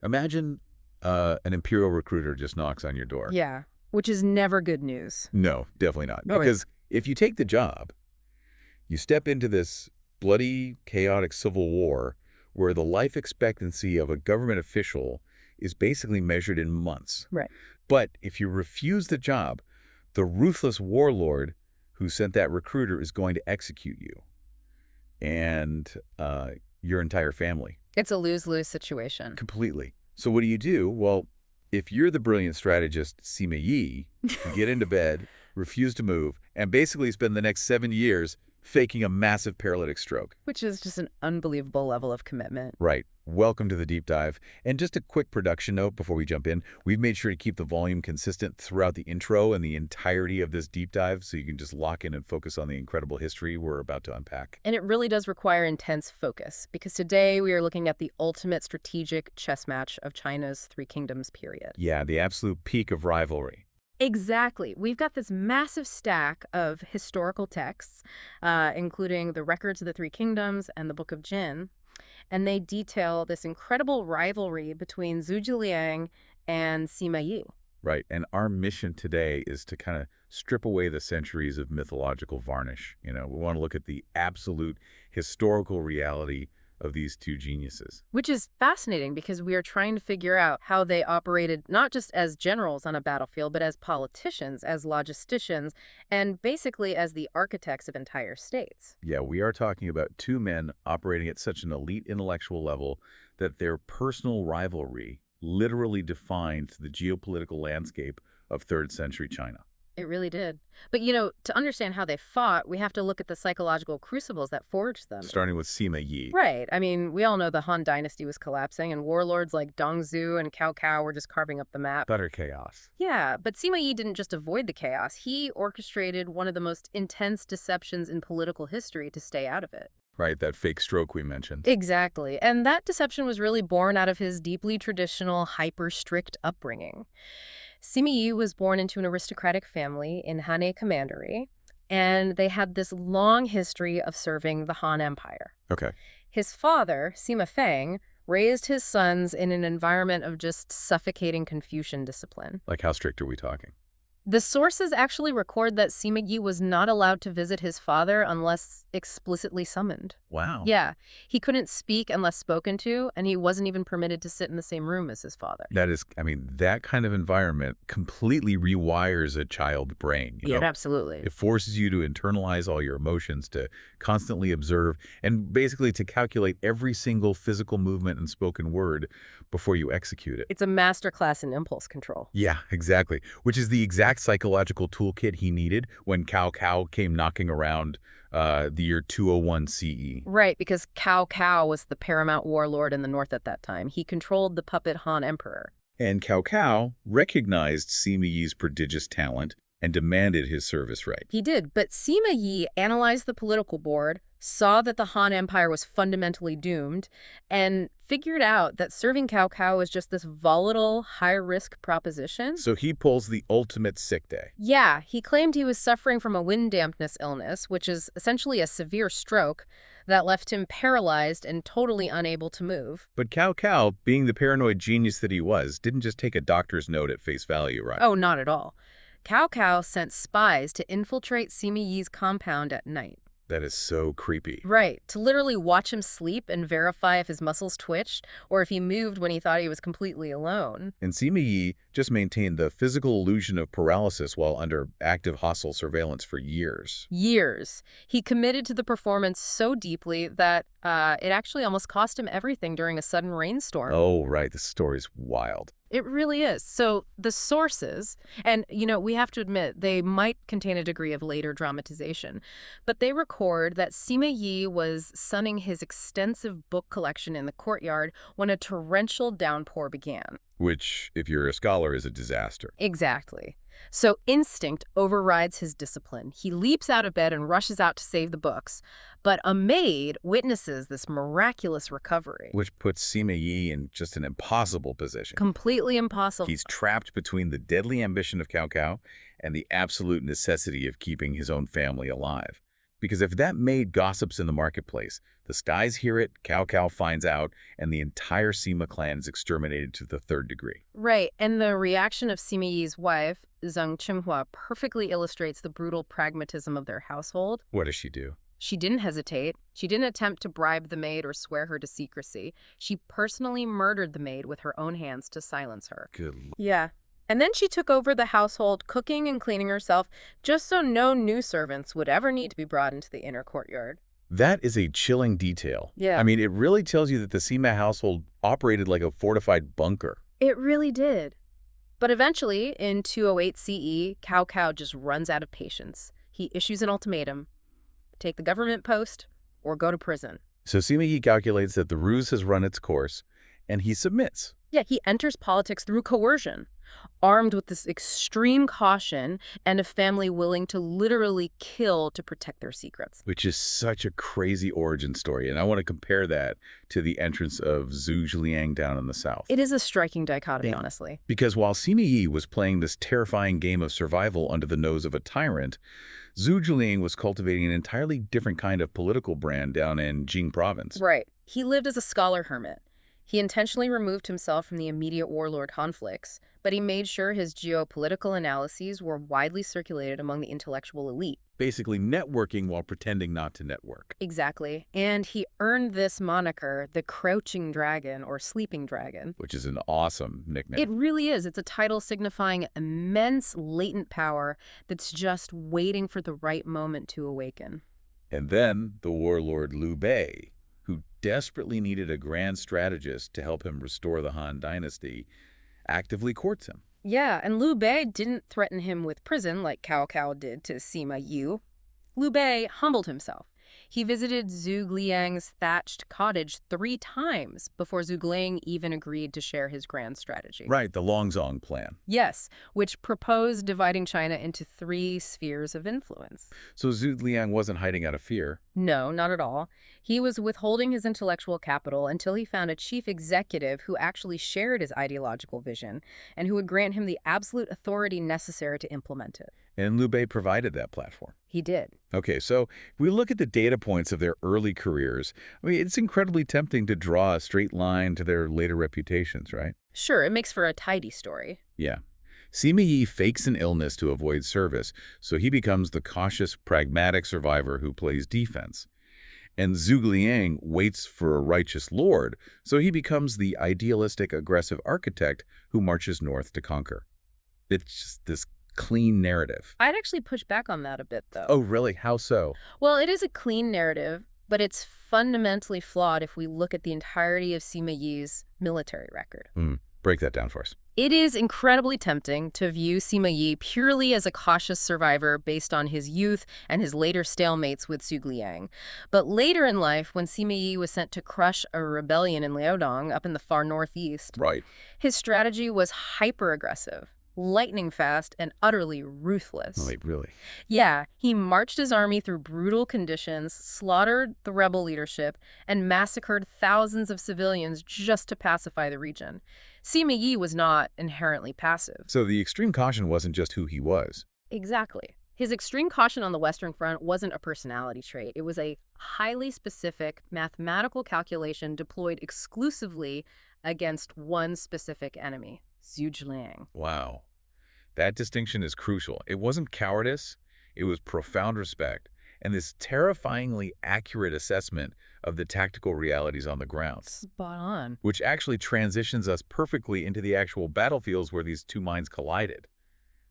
Imagine an imperial recruiter just knocks on your door. Yeah, which is never good news. No, definitely not. Oh, Because if you take the job, you step into this bloody, chaotic civil war where the life expectancy of a government official is basically measured in months. right. But if you refuse the job, the ruthless warlord who sent that recruiter is going to execute you and your entire family. It's a lose-lose situation. Completely. So what do? Well, if you're the brilliant strategist Sima Yi, you get into bed, refuse to move, and basically spend the next 7 years faking a massive paralytic stroke. Which is just an unbelievable level of commitment. Right. Welcome to the deep dive. And just a quick production note before we jump in. We've made sure to keep the volume consistent throughout the intro and the entirety of this deep dive so you can just lock in and focus on the incredible history we're about to unpack. And it really does require intense focus, because today we are looking at the ultimate strategic chess match of China's Three Kingdoms period. Yeah, the absolute peak of rivalry. Exactly. We've got this massive stack of historical texts, including the records of the Three Kingdoms and the Book of Jin, and they detail this incredible rivalry between Zhu Jiliang and Sima Yi. Right. And our mission today is to kind of strip away the centuries of mythological varnish. We want to look at the absolute historical reality of these two geniuses. Which is fascinating, because we are trying to figure out how they operated not just as generals on a battlefield, but as politicians, as logisticians, and basically as the architects of entire states. Yeah, we are talking about two men operating at such an elite intellectual level that their personal rivalry literally defined the geopolitical landscape of 3rd century China. It really did. But, to understand how they fought, we have to look at the psychological crucibles that forged them. Starting with Sima Yi. Right. I mean, we all know the Han Dynasty was collapsing, and warlords like Dong Zhuo and Cao Cao were just carving up the map. Utter chaos. Yeah, but Sima Yi didn't just avoid the chaos. He orchestrated one of the most intense deceptions in political history to stay out of it. Right, that fake stroke we mentioned. Exactly. And that deception was really born out of his deeply traditional, hyper-strict upbringing. Sima Yi was born into an aristocratic family in Han Commandery, and they had this long history of serving the Han Empire. Okay. His father, Sima Feng, raised his sons in an environment of just suffocating Confucian discipline. Like how strict are we talking? The sources actually record that Sima Yi was not allowed to visit his father unless explicitly summoned. Wow. Yeah, he couldn't speak unless spoken to, and he wasn't even permitted to sit in the same room as his father. That kind of environment completely rewires a child's brain. Absolutely. It forces you to internalize all your emotions, to constantly observe, and basically to calculate every single physical movement and spoken word before you execute it. It's a masterclass in impulse control. Yeah, exactly. Which is the exact psychological toolkit he needed when Cao Cao came knocking around the year 201 CE. Right, because Cao Cao was the paramount warlord in the north at that time. He controlled the puppet Han Emperor. And Cao Cao recognized Sima Yi's prodigious talent and demanded his service right. He did, but Sima Yi analyzed the political board, saw that the Han Empire was fundamentally doomed, and figured out that serving Cao Cao was just this volatile, high-risk proposition. So he pulls the ultimate sick day. Yeah, he claimed he was suffering from a wind dampness illness, which is essentially a severe stroke that left him paralyzed and totally unable to move. But Cao Cao, being the paranoid genius that he was, didn't just take a doctor's note at face value, right? Oh, not at all. Cao Cao sent spies to infiltrate Sima Yi's compound at night. That is so creepy. Right, to literally watch him sleep and verify if his muscles twitched or if he moved when he thought he was completely alone. And Sima Yi just maintained the physical illusion of paralysis while under active hostile surveillance for years. Years. He committed to the performance so deeply that it actually almost cost him everything during a sudden rainstorm. Oh, right. This story's wild. It really is. So the sources, and, we have to admit, they might contain a degree of later dramatization, but they record that Sima Yi was sunning his extensive book collection in the courtyard when a torrential downpour began. Which, if you're a scholar, is a disaster. Exactly. So instinct overrides his discipline. He leaps out of bed and rushes out to save the books. But a maid witnesses this miraculous recovery. Which puts Sima Yi in just an impossible position. Completely impossible. He's trapped between the deadly ambition of Cao Cao and the absolute necessity of keeping his own family alive. Because if that made gossips in the marketplace, the skies hear it, Cao Cao finds out, and the entire Sima clan is exterminated to the third degree. Right, and the reaction of Sima Yi's wife, Zheng Qinhua, perfectly illustrates the brutal pragmatism of their household. What does she do? She didn't hesitate. She didn't attempt to bribe the maid or swear her to secrecy. She personally murdered the maid with her own hands to silence her. Good. Yeah. And then she took over the household, cooking and cleaning herself, just so no new servants would ever need to be brought into the inner courtyard. That is a chilling detail. Yeah. I mean, it really tells you that the Sima household operated like a fortified bunker. It really did. But eventually, in 208 CE, Cao Cao just runs out of patience. He issues an ultimatum. Take the government post or go to prison. So Sima Yi calculates that the ruse has run its course, and he submits. Yeah, he enters politics through coercion, armed with this extreme caution and a family willing to literally kill to protect their secrets. Which is such a crazy origin story, and I want to compare that to the entrance of Zhu Zhiliang down in the south. It is a striking dichotomy, honestly. Because while Sima Yi was playing this terrifying game of survival under the nose of a tyrant, Zhu Zhiliang was cultivating an entirely different kind of political brand down in Jing province. Right. He lived as a scholar hermit. He intentionally removed himself from the immediate warlord conflicts, but he made sure his geopolitical analyses were widely circulated among the intellectual elite. Basically networking while pretending not to network. Exactly. And he earned this moniker, the Crouching Dragon or Sleeping Dragon. Which is an awesome nickname. It really is. It's a title signifying immense latent power that's just waiting for the right moment to awaken. And then the warlord Liu Bei, who desperately needed a grand strategist to help him restore the Han dynasty, actively courts him. Yeah, and Liu Bei didn't threaten him with prison like Cao Cao did to Sima Yi. Liu Bei humbled himself. He visited Zhuge Liang's thatched cottage 3 times before Zhuge Liang even agreed to share his grand strategy. Right, the Longzong plan. Yes, which proposed dividing China into 3 spheres of influence. So Zhuge Liang wasn't hiding out of fear. No, not at all. He was withholding his intellectual capital until he found a chief executive who actually shared his ideological vision and who would grant him the absolute authority necessary to implement it. And Liu Bei provided that platform. He did. Okay, so if we look at the data points of their early careers, I mean, it's incredibly tempting to draw a straight line to their later reputations, right? Sure, it makes for a tidy story. Yeah. Sima Yi fakes an illness to avoid service, so he becomes the cautious, pragmatic survivor who plays defense. And Zhuge Liang waits for a righteous lord, so he becomes the idealistic, aggressive architect who marches north to conquer. It's just this clean narrative. I'd actually push back on that a bit, though. Oh, really? How so? Well, it is a clean narrative, but it's fundamentally flawed if we look at the entirety of Sima Yi's military record. Break that down for us. It is incredibly tempting to view Sima Yi purely as a cautious survivor based on his youth and his later stalemates with Zhuge Liang. But later in life, when Sima Yi was sent to crush a rebellion in Liaodong up in the far northeast, Right. his strategy was hyper-aggressive, lightning fast, and utterly ruthless. Oh, wait, really? Yeah, he marched his army through brutal conditions, slaughtered the rebel leadership, and massacred thousands of civilians just to pacify the region. Sima Yi was not inherently passive. So the extreme caution wasn't just who he was. Exactly. His extreme caution on the Western Front wasn't a personality trait. It was a highly specific mathematical calculation deployed exclusively against one specific enemy, Zhuge Liang. Wow. That distinction is crucial. It wasn't cowardice, it was profound respect, and this terrifyingly accurate assessment of the tactical realities on the ground. Spot on. Which actually transitions us perfectly into the actual battlefields where these two minds collided.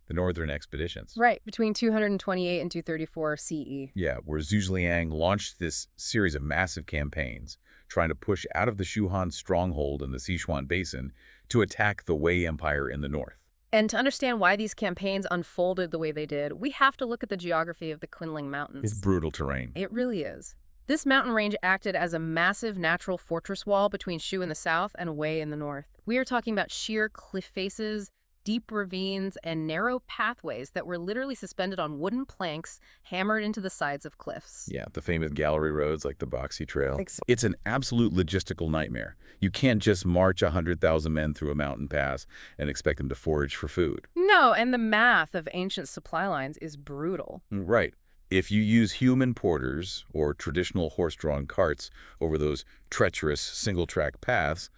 The Northern expeditions. Right, between 228 and 234 CE. Yeah, where Zhuge Liang launched this series of massive campaigns, trying to push out of the Shuhan stronghold in the Sichuan Basin to attack the Wei Empire in the north. And to understand why these campaigns unfolded the way they did, we have to look at the geography of the Kunling Mountains. It's brutal terrain. It really is. This mountain range acted as a massive natural fortress wall between Shu in the south and Wei in the north. We are talking about sheer cliff faces, deep ravines, and narrow pathways that were literally suspended on wooden planks hammered into the sides of cliffs. Yeah, the famous gallery roads like the Boxy Trail. Exactly. It's an absolute logistical nightmare. You can't just march 100,000 men through a mountain pass and expect them to forage for food. No, and the math of ancient supply lines is brutal. Right. If you use human porters or traditional horse-drawn carts over those treacherous single-track paths,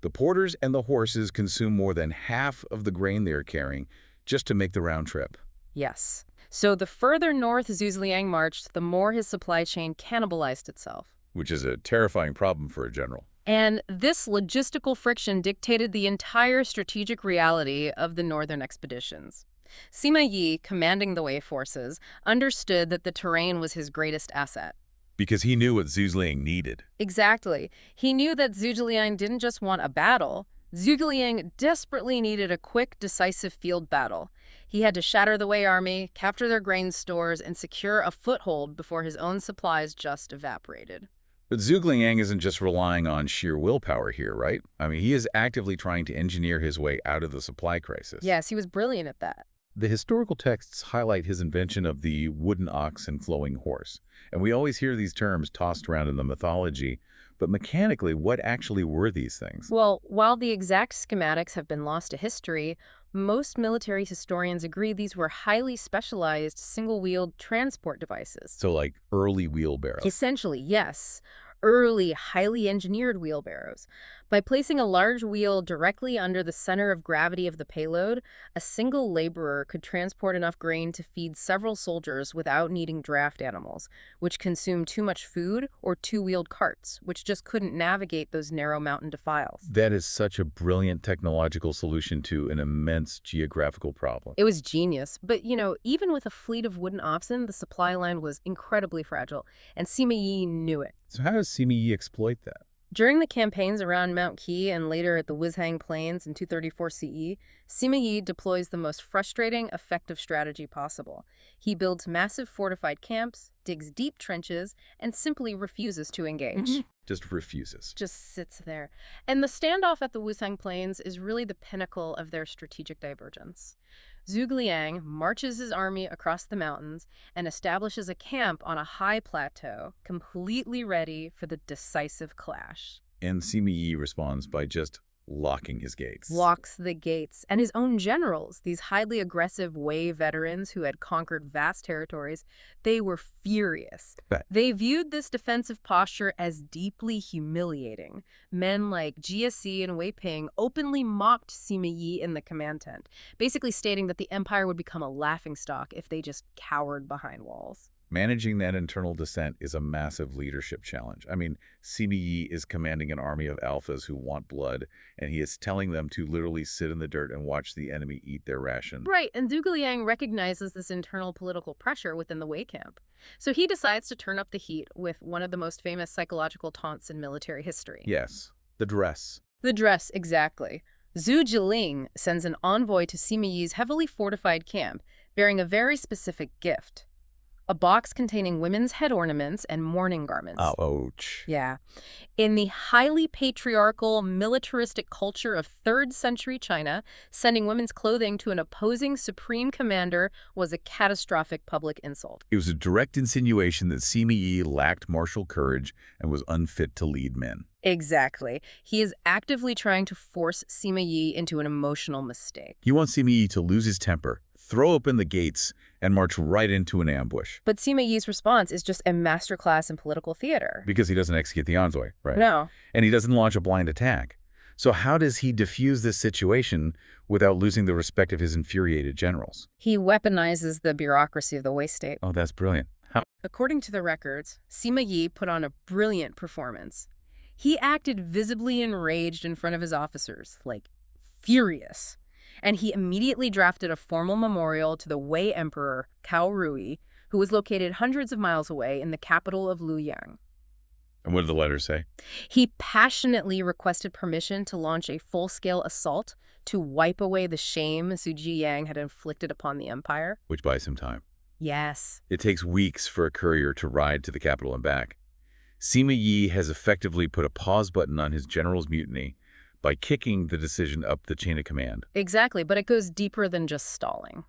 the porters and the horses consume more than half of the grain they are carrying just to make the round trip. Yes. So the further north Zhuge marched, the more his supply chain cannibalized itself. Which is a terrifying problem for a general. And this logistical friction dictated the entire strategic reality of the northern expeditions. Sima Yi, commanding the Wei forces, understood that the terrain was his greatest asset. Because he knew what Zhuge needed. Exactly. He knew that Zhuge didn't just want a battle. Zhuge desperately needed a quick, decisive field battle. He had to shatter the Wei army, capture their grain stores, and secure a foothold before his own supplies just evaporated. But Zhuge isn't just relying on sheer willpower here, right? I mean, he is actively trying to engineer his way out of the supply crisis. Yes, he was brilliant at that. The historical texts highlight his invention of the wooden ox and flowing horse. And we always hear these terms tossed around in the mythology, but mechanically, what actually were these things? Well, while the exact schematics have been lost to history, most military historians agree these were highly specialized single-wheeled transport devices. So like early wheelbarrows. Essentially, yes. Early, highly engineered wheelbarrows. By placing a large wheel directly under the center of gravity of the payload, a single laborer could transport enough grain to feed several soldiers without needing draft animals, which consumed too much food, or two-wheeled carts, which just couldn't navigate those narrow mountain defiles. That is such a brilliant technological solution to an immense geographical problem. It was genius. But, even with a fleet of wooden oxen, the supply line was incredibly fragile, and Sima Yi knew it. So how does Sima Yi exploit that? During the campaigns around Mount Qi and later at the Wuzhang Plains in 234 CE, Sima Yi deploys the most frustrating, effective strategy possible. He builds massive fortified camps, digs deep trenches, and simply refuses to engage. Just refuses. Just sits there. And the standoff at the Wuzhang Plains is really the pinnacle of their strategic divergence. Zhuge Liang marches his army across the mountains and establishes a camp on a high plateau, completely ready for the decisive clash. And Sima Yi responds by just locking his gates. Locks the gates. And his own generals, these highly aggressive Wei veterans who had conquered vast territories, they were furious. They viewed this defensive posture as deeply humiliating. Men like Jie and Wei Ping openly mocked Sima Yi in the command tent, basically stating that the empire would become a laughingstock if they just cowered behind walls. Managing that internal dissent is a massive leadership challenge. I mean, Sima Yi is commanding an army of alphas who want blood, and he is telling them to literally sit in the dirt and watch the enemy eat their ration. Right, and Zhuge Liang recognizes this internal political pressure within the Wei camp. So he decides to turn up the heat with one of the most famous psychological taunts in military history. Yes, the dress. The dress, exactly. Zhu Jiling sends an envoy to Sima Yi's heavily fortified camp, bearing a very specific gift. A box containing women's head ornaments and mourning garments. Ouch. Yeah. In the highly patriarchal, militaristic culture of 3rd century China, sending women's clothing to an opposing supreme commander was a catastrophic public insult. It was a direct insinuation that Sima Yi lacked martial courage and was unfit to lead men. Exactly. He is actively trying to force Sima Yi into an emotional mistake. He wants Sima Yi to lose his temper, throw open the gates, and march right into an ambush. But Sima Yi's response is just a masterclass in political theater. Because he doesn't execute the envoy, right? No. And he doesn't launch a blind attack. So how does he diffuse this situation without losing the respect of his infuriated generals? He weaponizes the bureaucracy of the Wei state. Oh, that's brilliant. How? According to the records, Sima Yi put on a brilliant performance. He acted visibly enraged in front of his officers, like furious. And he immediately drafted a formal memorial to the Wei Emperor, Cao Rui, who was located hundreds of miles away in the capital of Luoyang. And what did the letter say? He passionately requested permission to launch a full-scale assault to wipe away the shame Zhu Jiyang had inflicted upon the empire. Which buys him time. Yes. It takes weeks for a courier to ride to the capital and back. Sima Yi has effectively put a pause button on his general's mutiny by kicking the decision up the chain of command. Exactly, but it goes deeper than just stalling.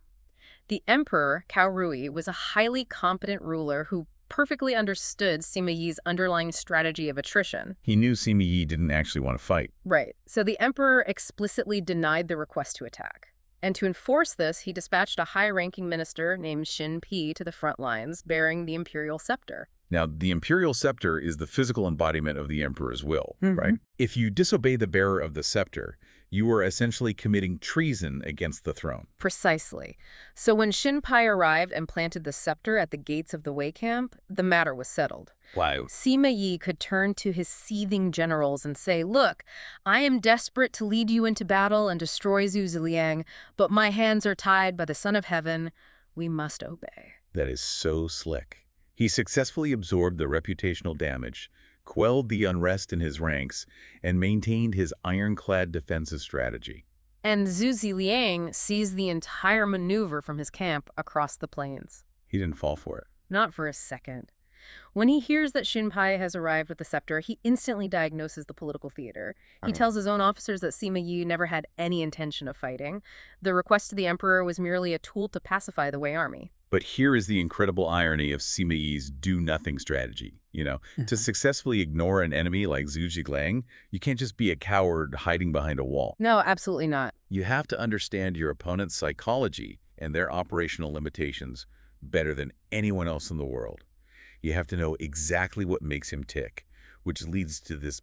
The emperor, Cao Rui, was a highly competent ruler who perfectly understood Sima Yi's underlying strategy of attrition. He knew Sima Yi didn't actually want to fight. Right. So the emperor explicitly denied the request to attack. And to enforce this, he dispatched a high-ranking minister named Xin Pi to the front lines, bearing the imperial scepter. Now, the imperial scepter is the physical embodiment of the emperor's will, right? Mhm. If you disobey the bearer of the scepter, you are essentially committing treason against the throne. Precisely. So when Xin Pi arrived and planted the scepter at the gates of the Wei camp, the matter was settled. Wow. Sima Yi could turn to his seething generals and say, "Look, I am desperate to lead you into battle and destroy Zhu Ziliang, but my hands are tied by the Son of Heaven. We must obey." That is so slick. He successfully absorbed the reputational damage, quelled the unrest in his ranks, and maintained his ironclad defensive strategy. And Zhu Ziliang sees the entire maneuver from his camp across the plains. He didn't fall for it. Not for a second. When he hears that Xin Pi has arrived with the scepter, he instantly diagnoses the political theater. He tells his own officers that Sima Yi never had any intention of fighting. The request to the emperor was merely a tool to pacify the Wei army. But here is the incredible irony of Sima Yi's do-nothing strategy. To successfully ignore an enemy like Zhu Ziliang, you can't just be a coward hiding behind a wall. No, absolutely not. You have to understand your opponent's psychology and their operational limitations better than anyone else in the world. You have to know exactly what makes him tick, which leads to this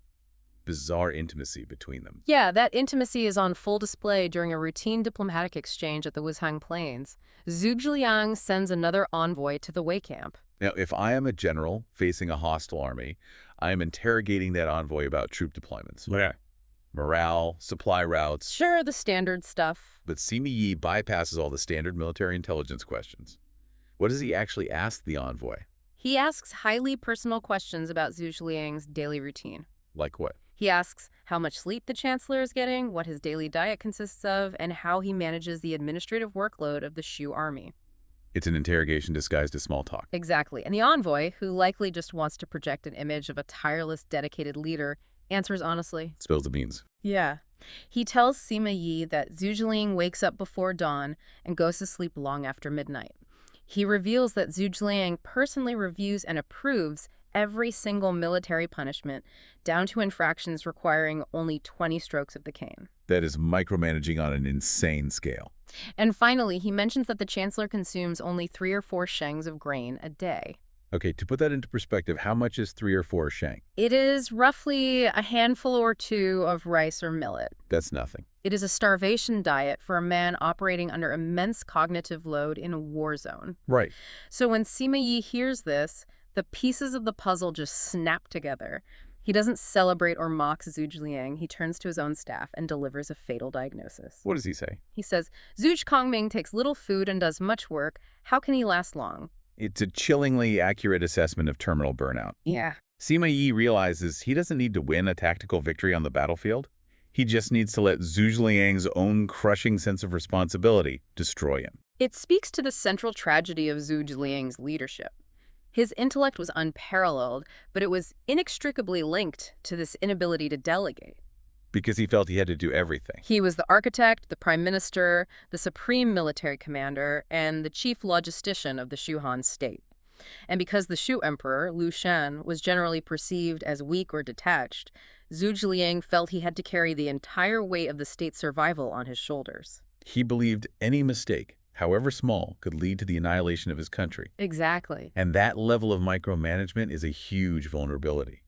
bizarre intimacy between them. Yeah, that intimacy is on full display during a routine diplomatic exchange at the Wuzhang Plains. Zhu Ziliang sends another envoy to the Wei camp. Now, if I am a general facing a hostile army, I am interrogating that envoy about troop deployments. Morale, supply routes. Sure, the standard stuff. But Sima Yi bypasses all the standard military intelligence questions. What does he actually ask the envoy? He asks highly personal questions about Zhu Ziliang's daily routine. Like what? He asks how much sleep the chancellor is getting, what his daily diet consists of, and how he manages the administrative workload of the Shu army. It's an interrogation disguised as small talk. Exactly. And the envoy, who likely just wants to project an image of a tireless, dedicated leader, answers honestly. Spills the beans. Yeah. He tells Sima Yi that Zhu Ziliang wakes up before dawn and goes to sleep long after midnight. He reveals that Zhu Ziliang personally reviews and approves every single military punishment, down to infractions requiring only 20 strokes of the cane. That is micromanaging on an insane scale. And finally, he mentions that the chancellor consumes only 3 or 4 shengs of grain a day. Okay, to put that into perspective, how much is 3 or 4 sheng? It is roughly a handful or 2 of rice or millet. That's nothing. It is a starvation diet for a man operating under immense cognitive load in a war zone. Right. So when Sima Yi hears this, the pieces of the puzzle just snap together. He doesn't celebrate or mock Zhu Ziliang. He turns to his own staff and delivers a fatal diagnosis. What does he say? He says, Zhuge Kongming takes little food and does much work. How can he last long? It's a chillingly accurate assessment of terminal burnout. Yeah. Sima Yi realizes he doesn't need to win a tactical victory on the battlefield. He just needs to let Zhu Ziliang's own crushing sense of responsibility destroy him. It speaks to the central tragedy of Zhu Ziliang's leadership. His intellect was unparalleled, but it was inextricably linked to this inability to delegate. Because he felt he had to do everything. He was the architect, the prime minister, the supreme military commander, and the chief logistician of the Shu Han state. And because the Shu emperor, Lu Shan, was generally perceived as weak or detached, Zhu Ziliang felt he had to carry the entire weight of the state's survival on his shoulders. He believed any mistake, however small, could lead to the annihilation of his country. Exactly. And that level of micromanagement is a huge vulnerability.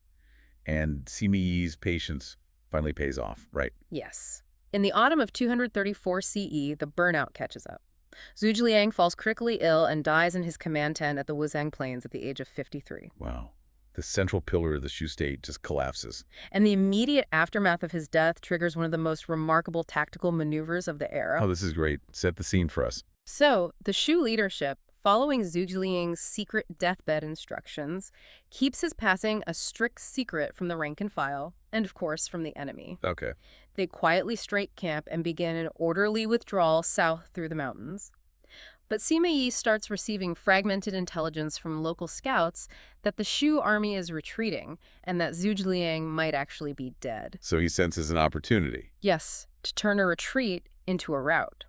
And Sima Yi's patience finally pays off, right? Yes. In the autumn of 234 CE, the burnout catches up. Zhu Ziliang falls critically ill and dies in his command tent at the Wuzhang Plains at the age of 53. Wow. The central pillar of the Shu state just collapses. And the immediate aftermath of his death triggers one of the most remarkable tactical maneuvers of the era. Oh, this is great. Set the scene for us. So, the Shu leadership, following Zhu Ziliang's secret deathbed instructions, keeps his passing a strict secret from the rank and file, and of course from the enemy. Okay. They quietly strike camp and begin an orderly withdrawal south through the mountains. But Sima Yi starts receiving fragmented intelligence from local scouts that the Shu army is retreating and that Zhu Ziliang might actually be dead. So he senses an opportunity. Yes, to turn a retreat into a rout.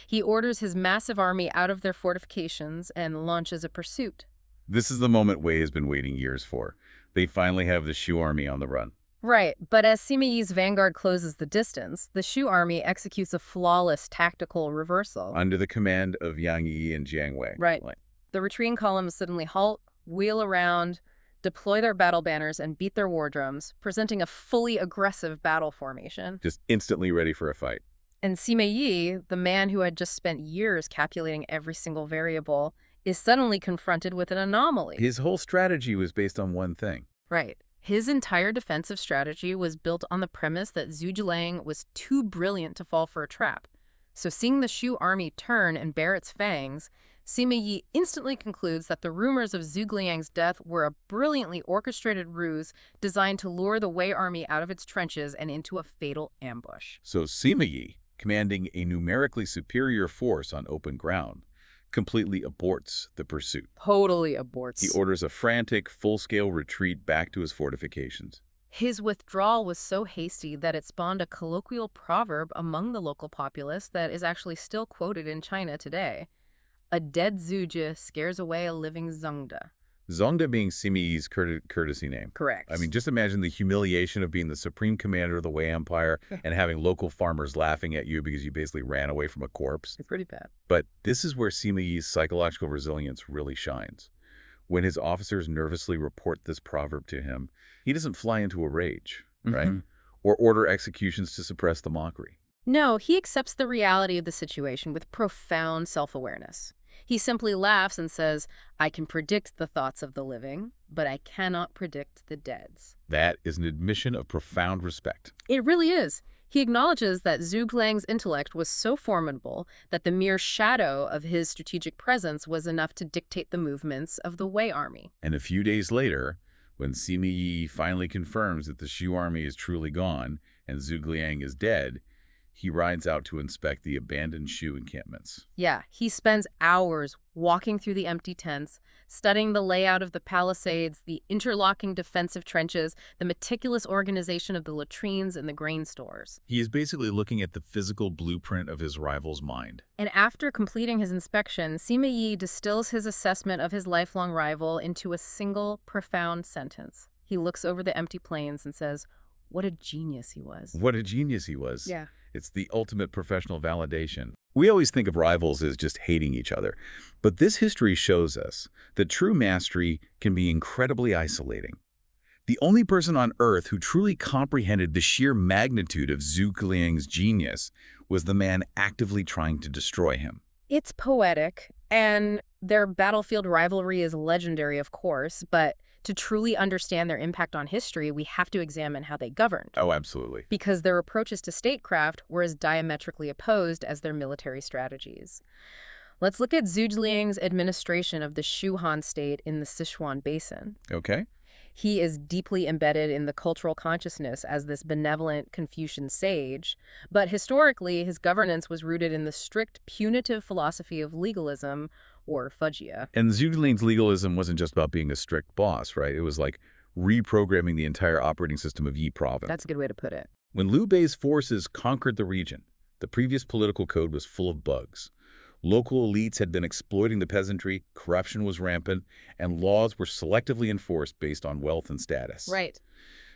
He orders his massive army out of their fortifications and launches a pursuit. This is the moment Wei has been waiting years for. They finally have the Shu army on the run. Right, but as Sima Yi's vanguard closes the distance, the Shu army executes a flawless tactical reversal. Under the command of Yang Yi and Jiang Wei. Right. Like, The retreating columns suddenly halt, wheel around, deploy their battle banners, and beat their war drums, presenting a fully aggressive battle formation. just instantly ready for a fight. And Sima Yi, the man who had just spent years calculating every single variable, is suddenly confronted with an anomaly. His whole strategy was based on one thing. Right. His entire defensive strategy was built on the premise that Zhu Jiliang was too brilliant to fall for a trap. So seeing the Shu army turn and bare its fangs, Sima Yi instantly concludes that the rumors of Zhu Jiliang's death were a brilliantly orchestrated ruse designed to lure the Wei army out of its trenches and into a fatal ambush. So Sima Yi, commanding a numerically superior force on open ground, completely aborts the pursuit. Totally aborts. He orders a frantic, full-scale retreat back to his fortifications. His withdrawal was so hasty that it spawned a colloquial proverb among the local populace that is actually still quoted in China today. A dead Zhuge scares away a living Zongde. Zongde being Sima Yi's courtesy name. Correct. I mean, just imagine the humiliation of being the supreme commander of the Wei Empire and having local farmers laughing at you because you basically ran away from a corpse. It's pretty bad. But this is where Sima Yi's psychological resilience really shines. When his officers nervously report this proverb to him, he doesn't fly into a rage, right? Or order executions to suppress the mockery. No, he accepts the reality of the situation with profound self-awareness. He simply laughs and says, I can predict the thoughts of the living, but I cannot predict the dead's. That is an admission of profound respect. It really is. He acknowledges that Zhu Jiliang's intellect was so formidable that the mere shadow of his strategic presence was enough to dictate the movements of the Wei army. And a few days later, when Sima Yi finally confirms that the Shu army is truly gone and Zhu Jiliang is dead, he rides out to inspect the abandoned Shu encampments. Yeah, he spends hours walking through the empty tents, studying the layout of the palisades, the interlocking defensive trenches, the meticulous organization of the latrines and the grain stores. He is basically looking at the physical blueprint of his rival's mind. And after completing his inspection, Sima Yi distills his assessment of his lifelong rival into a single, profound sentence. He looks over the empty plains and says, what a genius he was. What a genius he was. Yeah. It's the ultimate professional validation. We always think of rivals as just hating each other, but this history shows us that true mastery can be incredibly isolating. The only person on Earth who truly comprehended the sheer magnitude of Zhu Jiliang's genius was the man actively trying to destroy him. It's poetic, and their battlefield rivalry is legendary, of course, but to truly understand their impact on history, we have to examine how they governed. Oh, absolutely. Because their approaches to statecraft were as diametrically opposed as their military strategies. Let's look at Zhu Jiliang's administration of the Shu Han state in the Sichuan Basin. Okay. He is deeply embedded in the cultural consciousness as this benevolent Confucian sage, but historically his governance was rooted in the strict punitive philosophy of legalism, or fujia. And Zhu Jiliang's legalism wasn't just about being a strict boss, right? It was like reprogramming the entire operating system of Yi province. That's a good way to put it. When Liu Bei's forces conquered the region, the previous political code was full of bugs. Local elites had been exploiting the peasantry, corruption was rampant, and laws were selectively enforced based on wealth and status. Right.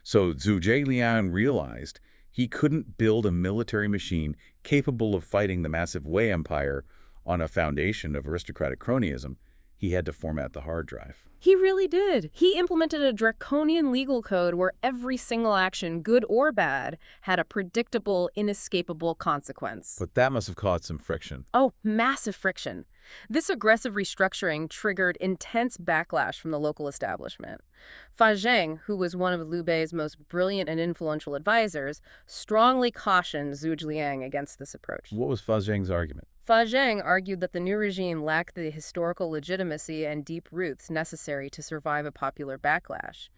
So Zhu Jiliang realized he couldn't build a military machine capable of fighting the massive Wei Empire on a foundation of aristocratic cronyism. He had to format the hard drive. He really did. He implemented a draconian legal code where every single action, good or bad, had a predictable, inescapable consequence. But that must have caused some friction. Oh, massive friction. This aggressive restructuring triggered intense backlash from the local establishment. Fa Zheng, who was one of Liu Bei's most brilliant and influential advisors, strongly cautioned Zhu Jiliang against this approach. What was Fa Zheng's argument? Fa Zheng argued that the new regime lacked the historical legitimacy and deep roots necessary to survive a popular backlash.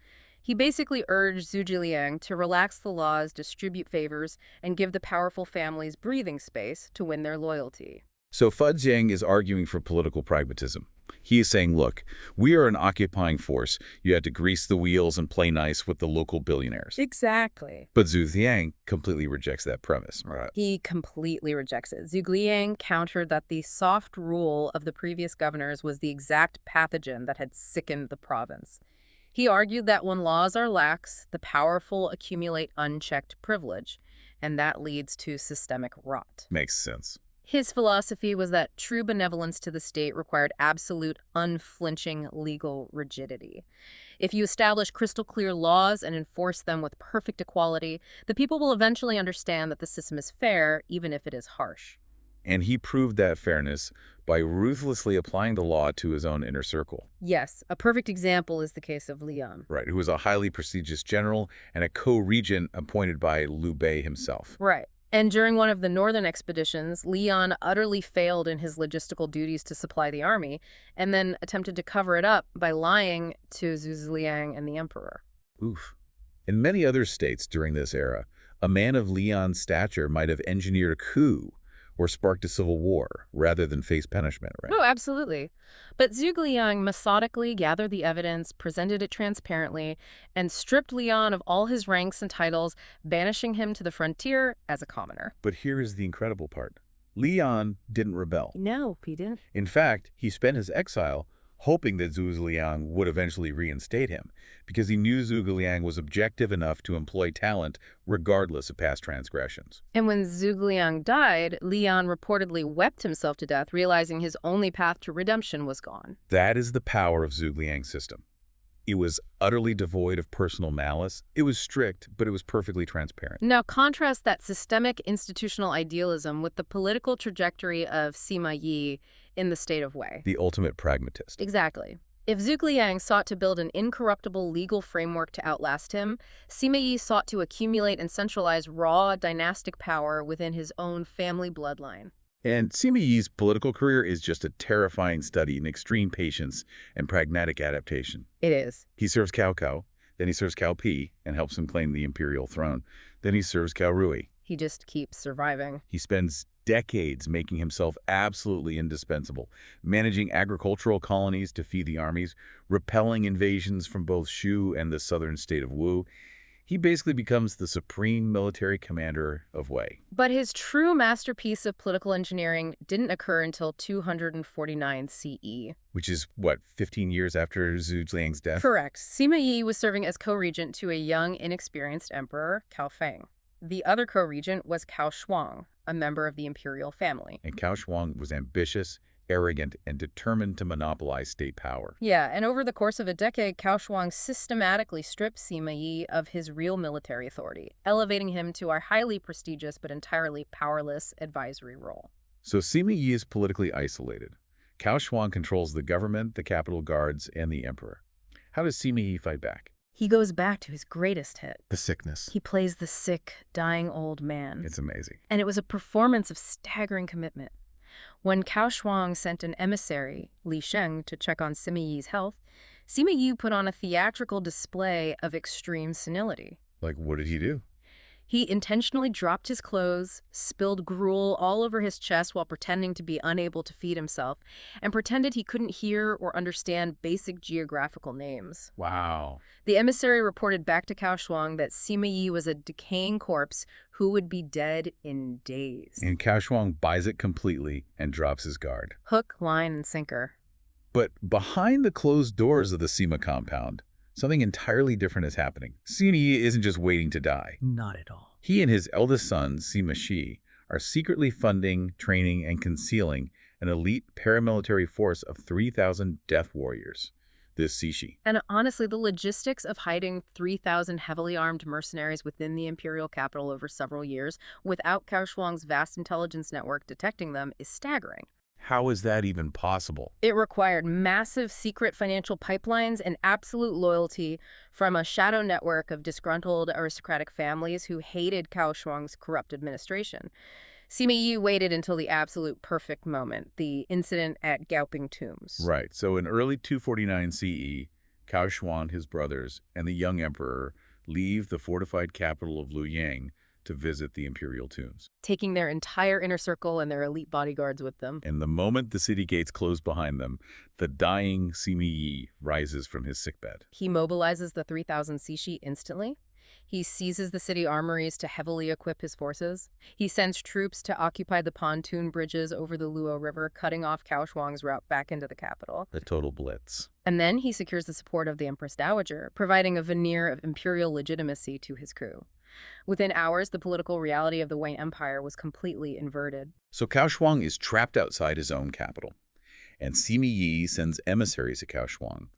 He basically urged Zhu Jiliang to relax the laws, distribute favors, and give the powerful families breathing space to win their loyalty. So Fa Zheng is arguing for political pragmatism. He is saying, look, we are an occupying force. You had to grease the wheels and play nice with the local billionaires. Exactly. But Zhu Jiliang completely rejects that premise. Right. He completely rejects it. Zhu Jiliang countered that the soft rule of the previous governors was the exact pathogen that had sickened the province. He argued that when laws are lax, the powerful accumulate unchecked privilege, and that leads to systemic rot. Makes sense. His philosophy was that true benevolence to the state required absolute, unflinching legal rigidity. If you establish crystal clear laws and enforce them with perfect equality, the people will eventually understand that the system is fair, even if it is harsh. And he proved that fairness by ruthlessly applying the law to his own inner circle. Yes, a perfect example is the case of Leon. Right, who was a highly prestigious general and a co-regent appointed by Liu Bei himself. Right. And during one of the northern expeditions, Leon utterly failed in his logistical duties to supply the army, and then attempted to cover it up by lying to Zhu Ziliang and the emperor. Oof. In many other states during this era, a man of Leon's stature might have engineered a coup or sparked a civil war rather than face punishment, right? Oh, absolutely. But Zhuge Liang methodically gathered the evidence, presented it transparently, and stripped Leon of all his ranks and titles, banishing him to the frontier as a commoner. But here is the incredible part. Leon didn't rebel. No, he didn't. In fact, he spent his exile hoping that Zhuge Liang would eventually reinstate him, because he knew Zhuge Liang was objective enough to employ talent regardless of past transgressions. And when Zhuge Liang died, Leon reportedly wept himself to death, realizing his only path to redemption was gone. That is the power of Zhuge Liang's system. It was utterly devoid of personal malice. It was strict, but it was perfectly transparent. Now contrast that systemic institutional idealism with the political trajectory of Sima Yi in the state of Wei. The ultimate pragmatist. Exactly. If Zhuge Liang sought to build an incorruptible legal framework to outlast him, Sima Yi sought to accumulate and centralize raw dynastic power within his own family bloodline. And Sima Yi's political career is just a terrifying study in extreme patience and pragmatic adaptation. It is. He serves Cao Cao, then he serves Cao Pi and helps him claim the imperial throne. Then he serves Cao Rui. He just keeps surviving. He spends decades making himself absolutely indispensable, managing agricultural colonies to feed the armies, repelling invasions from both Shu and the southern state of Wu. He basically becomes the supreme military commander of Wei. But his true masterpiece of political engineering didn't occur until 249 CE. Which is, what, 15 years after Zhuge Liang's death? Correct. Sima Yi was serving as co-regent to a young, inexperienced emperor, Cao Feng. The other co-regent was Cao Shuang, a member of the imperial family. And Cao Shuang was ambitious, arrogant, and determined to monopolize state power. Yeah, and over the course of a decade, Cao Shuang systematically stripped Sima Yi of his real military authority, elevating him to a highly prestigious but entirely powerless advisory role. So Sima Yi is politically isolated. Cao Shuang controls the government, the capital guards, and the emperor. How does Sima Yi fight back? He goes back to his greatest hit. The sickness. He plays the sick, dying old man. It's amazing. And it was a performance of staggering commitment. When Cao Shuang sent an emissary, Li Sheng, to check on Sima Yi's health, Sima Yi put on a theatrical display of extreme senility. Like, what did he do? He intentionally dropped his clothes, spilled gruel all over his chest while pretending to be unable to feed himself, and pretended he couldn't hear or understand basic geographical names. Wow. The emissary reported back to Cao Shuang that Sima Yi was a decaying corpse who would be dead in days. And Cao Shuang buys it completely and drops his guard. Hook, line, and sinker. But behind the closed doors of the Sima compound, something entirely different is happening. Sima Yi isn't just waiting to die. Not at all. He and his eldest son, Sima Shi, are secretly funding, training, and concealing an elite paramilitary force of 3,000 death warriors, the Sishi. And honestly, the logistics of hiding 3,000 heavily armed mercenaries within the imperial capital over several years without Cao Shuang's vast intelligence network detecting them is staggering. How is that even possible? It required massive secret financial pipelines and absolute loyalty from a shadow network of disgruntled aristocratic families who hated Cao Shuang's corrupt administration. Sima Yi waited until the absolute perfect moment, the incident at Gaoping Tombs. Right. So in early 249 CE, Cao Shuang, his brothers, and the young emperor leave the fortified capital of Luoyang to visit the imperial tombs, taking their entire inner circle and their elite bodyguards with them. And the moment the city gates close behind them, the dying Sima Yi rises from his sickbed. He mobilizes the 3,000 Sishi instantly. He seizes the city armories to heavily equip his forces. He sends troops to occupy the pontoon bridges over the Luo River, cutting off Cao Shuang's route back into the capital. The total blitz. And then he secures the support of the Empress Dowager, providing a veneer of imperial legitimacy to his crew. Within hours, the political reality of the Wei Empire was completely inverted. So Cao Shuang is trapped outside his own capital, and Sima Yi sends emissaries to Cao Shuang,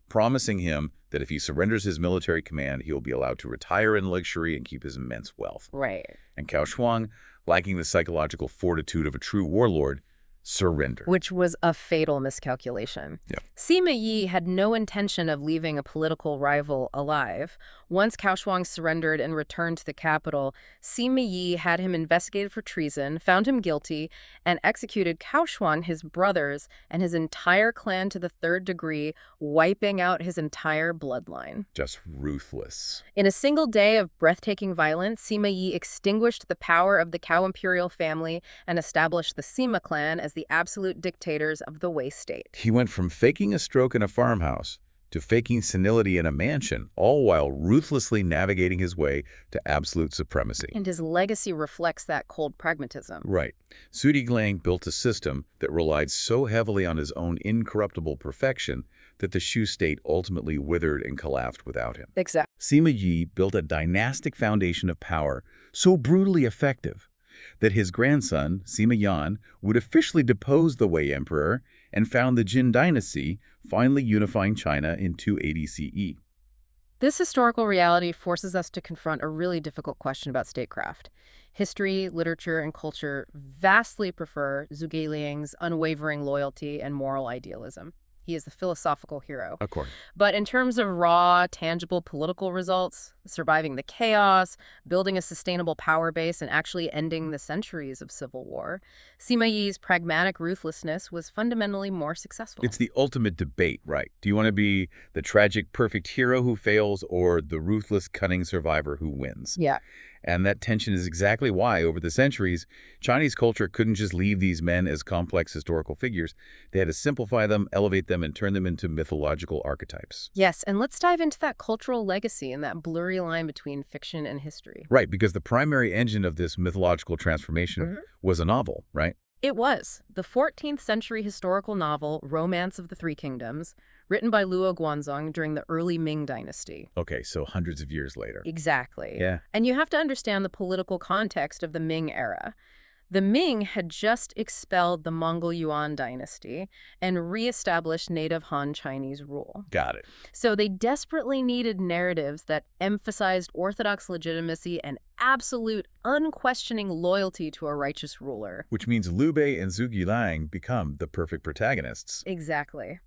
promising him that if he surrenders his military command, he will be allowed to retire in luxury and keep his immense wealth. Right. And Cao Shuang, lacking the psychological fortitude of a true warlord, surrendered. Which was a fatal miscalculation. Yep. Sima Yi had no intention of leaving a political rival alive. Once Cao Shuang surrendered and returned to the capital, Sima Yi had him investigated for treason, found him guilty, and executed Cao Shuang, his brothers, and his entire clan to the third degree, wiping out his entire bloodline. Just ruthless. In a single day of breathtaking violence, Sima Yi extinguished the power of the Cao imperial family and established the Sima clan as the absolute dictators of the Wei state. He went from faking a stroke in a farmhouse to faking senility in a mansion, all while ruthlessly navigating his way to absolute supremacy. And his legacy reflects that cold pragmatism. Right. Sudi Glang built a system that relied so heavily on his own incorruptible perfection that the Shu state ultimately withered and collapsed without him. Exactly. Sima Yi built a dynastic foundation of power so brutally effective that his grandson, Sima Yan, would officially depose the Wei emperor and found the Jin dynasty, finally unifying China in 280 CE. This historical reality forces us to confront a really difficult question about statecraft. History, literature, and culture vastly prefer Zhuge Liang's unwavering loyalty and moral idealism. He is the philosophical hero. Of course. But in terms of raw, tangible political results, surviving the chaos, building a sustainable power base, and actually ending the centuries of civil war, Sima Yi's pragmatic ruthlessness was fundamentally more successful. It's the ultimate debate, right? Do you want to be the tragic, perfect hero who fails or the ruthless, cunning survivor who wins? Yeah. And that tension is exactly why, over the centuries, Chinese culture couldn't just leave these men as complex historical figures. They had to simplify them, elevate them, and turn them into mythological archetypes. Yes, and let's dive into that cultural legacy and that blurry line between fiction and history. Right, because the primary engine of this mythological transformation was a novel, right? It was. The 14th century historical novel, Romance of the Three Kingdoms, written by Luo Guanzong during the early Ming Dynasty. Okay, so hundreds of years later. Exactly. Yeah. And you have to understand the political context of the Ming era. The Ming had just expelled the Mongol Yuan dynasty and reestablished native Han Chinese rule. Got it. So they desperately needed narratives that emphasized orthodox legitimacy and absolute, unquestioning loyalty to a righteous ruler. Which means Liu Bei and Zhuge Liang become the perfect protagonists. Exactly.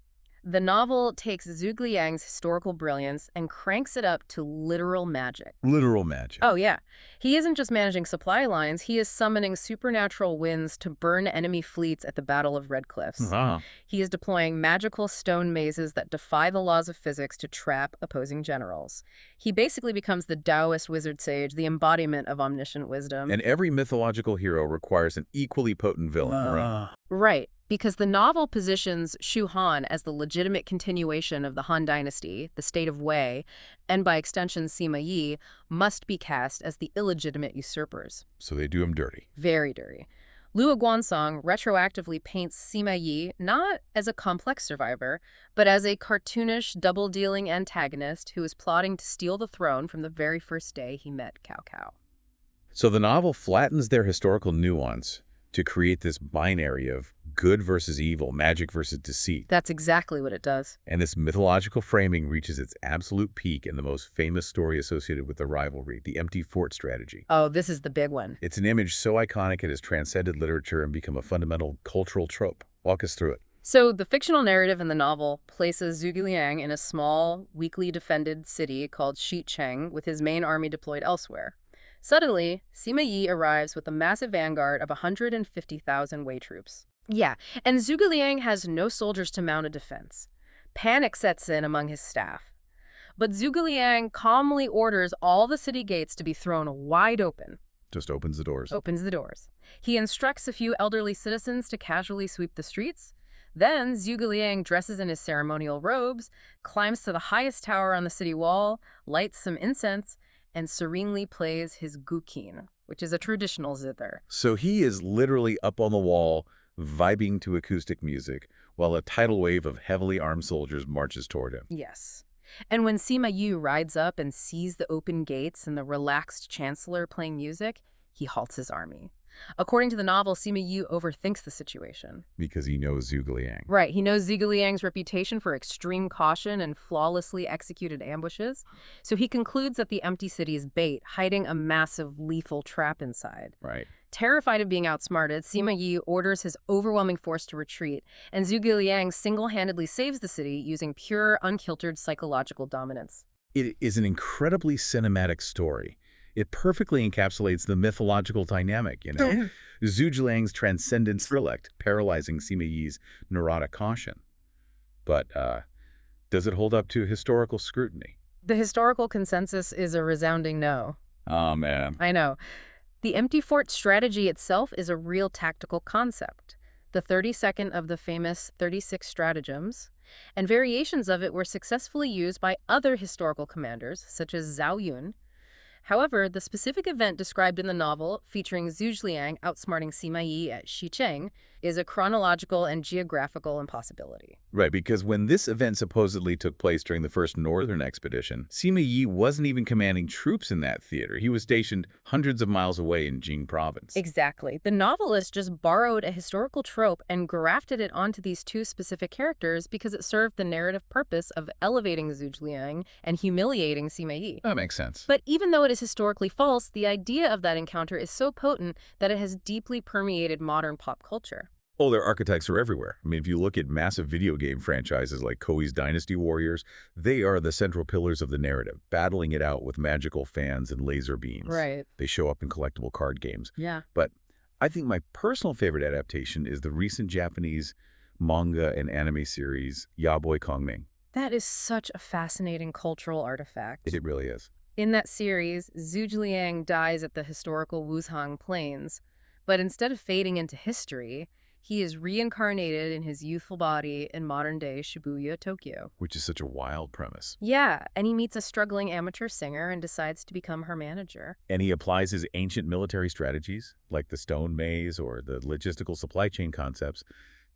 The novel takes Zhuge Liang's historical brilliance and cranks it up to literal magic. Literal magic. Oh, yeah. He isn't just managing supply lines, he is summoning supernatural winds to burn enemy fleets at the Battle of Red Cliffs. He is deploying magical stone mazes that defy the laws of physics to trap opposing generals. He basically becomes the Taoist wizard sage, the embodiment of omniscient wisdom. And every mythological hero requires an equally potent villain, right? Right. Because the novel positions Shu Han as the legitimate continuation of the Han dynasty, the state of Wei, and by extension Sima Yi, must be cast as the illegitimate usurpers. So they do him dirty. Very dirty. Luo Guanzong retroactively paints Sima Yi not as a complex survivor, but as a cartoonish, double-dealing antagonist who is plotting to steal the throne from the very first day he met Cao Cao. So the novel flattens their historical nuance to create this binary of good versus evil, magic versus deceit. That's exactly what it does. And this mythological framing reaches its absolute peak in the most famous story associated with the rivalry, the empty fort strategy. Oh, this is the big one. It's an image so iconic it has transcended literature and become a fundamental cultural trope. Walk us through it. So the fictional narrative in the novel places Zhuge Liang in a small, weakly defended city called Xicheng with his main army deployed elsewhere. Suddenly, Sima Yi arrives with a massive vanguard of 150,000 Wei troops. Yeah, and Zhuge Liang has no soldiers to mount a defense. Panic sets in among his staff. But Zhuge Liang calmly orders all the city gates to be thrown wide open. Just opens the doors. Opens the doors. He instructs a few elderly citizens to casually sweep the streets. Then Zhuge Liang dresses in his ceremonial robes, climbs to the highest tower on the city wall, lights some incense, and serenely plays his guqin, which is a traditional zither. So he is literally up on the wall, vibing to acoustic music, while a tidal wave of heavily armed soldiers marches toward him. Yes. And when Sima Yi rides up and sees the open gates and the relaxed chancellor playing music, he halts his army. According to the novel, Sima Yi overthinks the situation. Because he knows Zhuge Liang. Right, he knows Zhuge Liang's reputation for extreme caution and flawlessly executed ambushes, so he concludes that the empty city is bait, hiding a massive lethal trap inside. Right. Terrified of being outsmarted, Sima Yi orders his overwhelming force to retreat, and Zhuge Liang single-handedly saves the city using pure, unkiltered psychological dominance. It is an incredibly cinematic story. It perfectly encapsulates the mythological dynamic, you know? Zhuge Liang's transcendence intellect paralyzing Sima Yi's neurotic caution. But does it hold up to historical scrutiny? The historical consensus is a resounding no. Oh, man. I know. The empty fort strategy itself is a real tactical concept. The 32nd of the famous 36 stratagems, and variations of it were successfully used by other historical commanders, such as Zhao Yun. However, the specific event described in the novel, featuring Zhuge Liang outsmarting Sima Yi at Xicheng, is a chronological and geographical impossibility. Right, because when this event supposedly took place during the first northern expedition, Sima Yi wasn't even commanding troops in that theater. He was stationed hundreds of miles away in Jing province. Exactly. The novelist just borrowed a historical trope and grafted it onto these two specific characters because it served the narrative purpose of elevating Zhuge Liang and humiliating Sima Yi. That makes sense. But even though it is historically false, the idea of that encounter is so potent that it has deeply permeated modern pop culture. Oh, their archetypes are everywhere. I mean, if you look at massive video game franchises like Koei's Dynasty Warriors, they are the central pillars of the narrative, battling it out with magical fans and laser beams. Right. They show up in collectible card games. Yeah. But I think my personal favorite adaptation is the recent Japanese manga and anime series, Yaboy Kongming. That is such a fascinating cultural artifact. It really is. In that series, Zhuge Liang dies at the historical Wuzhang Plains, but instead of fading into history, he is reincarnated in his youthful body in modern-day Shibuya, Tokyo. Which is such a wild premise. Yeah, and he meets a struggling amateur singer and decides to become her manager. And he applies his ancient military strategies, like the stone maze or the logistical supply chain concepts,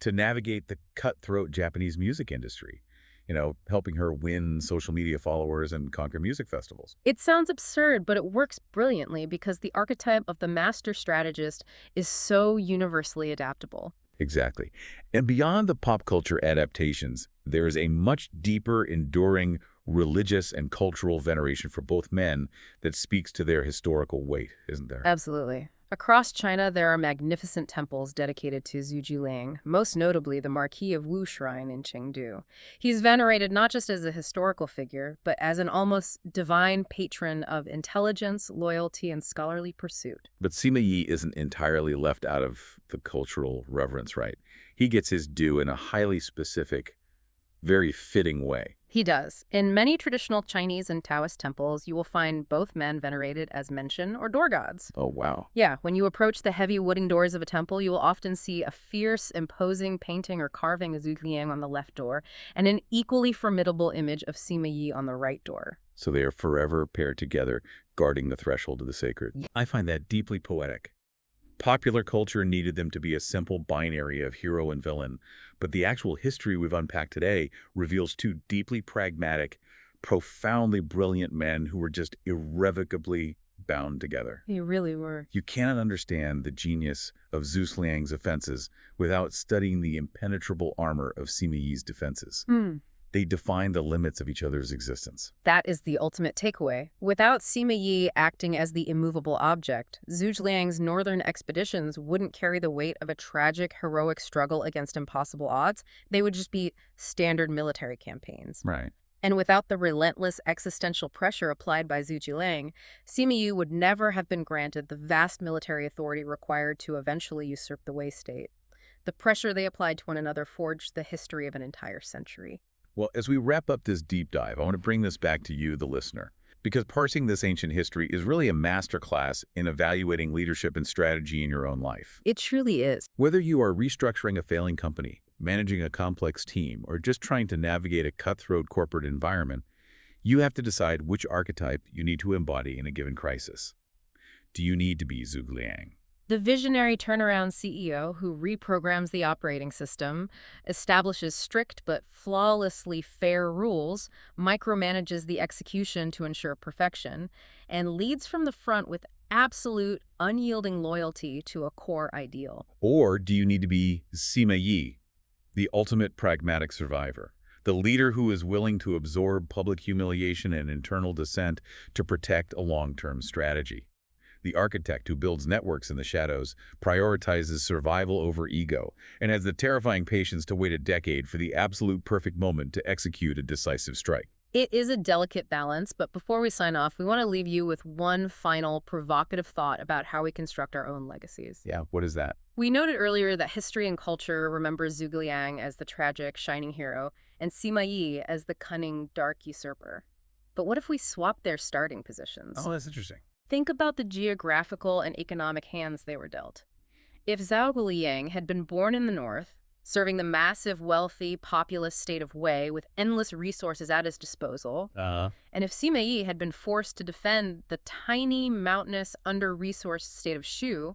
to navigate the cutthroat Japanese music industry. You know, helping her win social media followers and conquer music festivals. It sounds absurd, but it works brilliantly because the archetype of the master strategist is so universally adaptable. Exactly. And beyond the pop culture adaptations, there is a much deeper, enduring religious and cultural veneration for both men that speaks to their historical weight, isn't there? Absolutely. Across China, there are magnificent temples dedicated to Zhuge Liang, most notably the Marquis of Wu Shrine in Chengdu. He's venerated not just as a historical figure, but as an almost divine patron of intelligence, loyalty, and scholarly pursuit. But Sima Yi isn't entirely left out of the cultural reverence, right? He gets his due in a highly specific, very fitting way. He does. In many traditional Chinese and Taoist temples, you will find both men venerated as Mention or door gods. Oh, wow. Yeah, when you approach the heavy wooden doors of a temple, you will often see a fierce, imposing painting or carving of Zhuge Liang on the left door, and an equally formidable image of Sima Yi on the right door. So they are forever paired together, guarding the threshold of the sacred. Yeah. I find that deeply poetic. Popular culture needed them to be a simple binary of hero and villain, but the actual history we've unpacked today reveals two deeply pragmatic, profoundly brilliant men who were just irrevocably bound together. They really were. You cannot understand the genius of Zhuge Liang's offenses without studying the impenetrable armor of Sima Yi's defenses. They define the limits of each other's existence. That is the ultimate takeaway. Without Sima Yi acting as the immovable object, Zhuge Liang's northern expeditions wouldn't carry the weight of a tragic, heroic struggle against impossible odds. They would just be standard military campaigns. Right. And without the relentless existential pressure applied by Zhuge Liang, Sima Yi would never have been granted the vast military authority required to eventually usurp the Wei state. The pressure they applied to one another forged the history of an entire century. Well, as we wrap up this deep dive, I want to bring this back to you, the listener, because parsing this ancient history is really a masterclass in evaluating leadership and strategy in your own life. It truly is. Whether you are restructuring a failing company, managing a complex team, or just trying to navigate a cutthroat corporate environment, You have to decide which archetype you need to embody in a given crisis. Do you need to be Zhuge Liang? The visionary turnaround CEO who reprograms the operating system, establishes strict but flawlessly fair rules, micromanages the execution to ensure perfection, and leads from the front with absolute, unyielding loyalty to a core ideal. Or do you need to be Sima Yi, the ultimate pragmatic survivor, the leader who is willing to absorb public humiliation and internal dissent to protect a long-term strategy? The architect who builds networks in the shadows, prioritizes survival over ego, and has the terrifying patience to wait a decade for the absolute perfect moment to execute a decisive strike. It is a delicate balance, but before we sign off, we want to leave you with one final provocative thought about how we construct our own legacies. Yeah, what is that? We noted earlier that history and culture remembers Zhuge Liang as the tragic, shining hero, and Sima Yi as the cunning, dark usurper. But what if we swap their starting positions? Oh, that's interesting. Think about the geographical and economic hands they were dealt. If Zhao Liang had been born in the north, serving the massive, wealthy, populous state of Wei with endless resources at his disposal, and if Sima Yi had been forced to defend the tiny, mountainous, under-resourced state of Shu,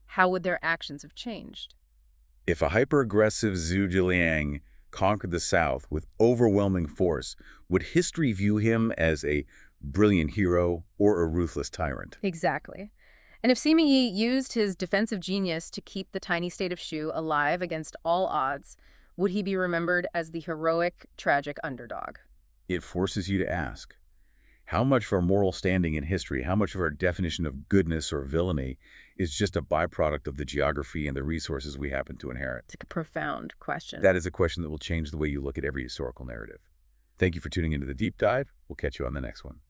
how would their actions have changed? If a hyper-aggressive Zhuge Liang conquered the south with overwhelming force, would history view him as a brilliant hero or a ruthless tyrant? Exactly. And if Sima Yi used his defensive genius to keep the tiny state of Shu alive against all odds, would he be remembered as the heroic, tragic underdog? It forces you to ask, how much of our moral standing in history, how much of our definition of goodness or villainy is just a byproduct of the geography and the resources we happen to inherit? It's a profound question. That is a question that will change the way you look at every historical narrative. Thank you for tuning into the Deep Dive. We'll catch you on the next one.